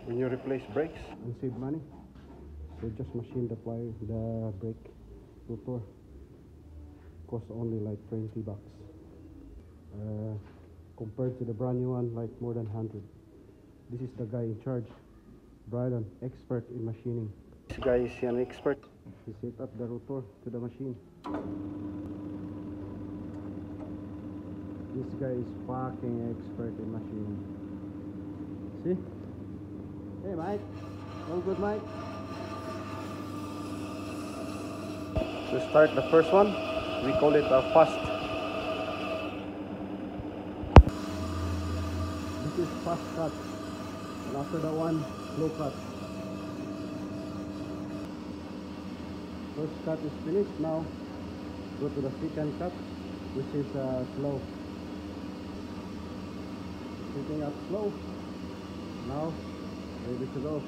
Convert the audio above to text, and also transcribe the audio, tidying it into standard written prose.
when you replace brakes and save money, so just machine the brake rotor. Costs only like 20 bucks. Compared to the brand new one, like more than 100. This is the guy in charge, Brian, expert in machining. This guy is an expert. He set up the rotor to the machine. This guy is fucking expert in machining. See? Hey Mike, all good Mike? To start the first one, we call it a fast. This is fast cut, and after that one, slow cut. First cut is finished. Now go to the second cut, which is slow. Picking up slow. Now ready to go.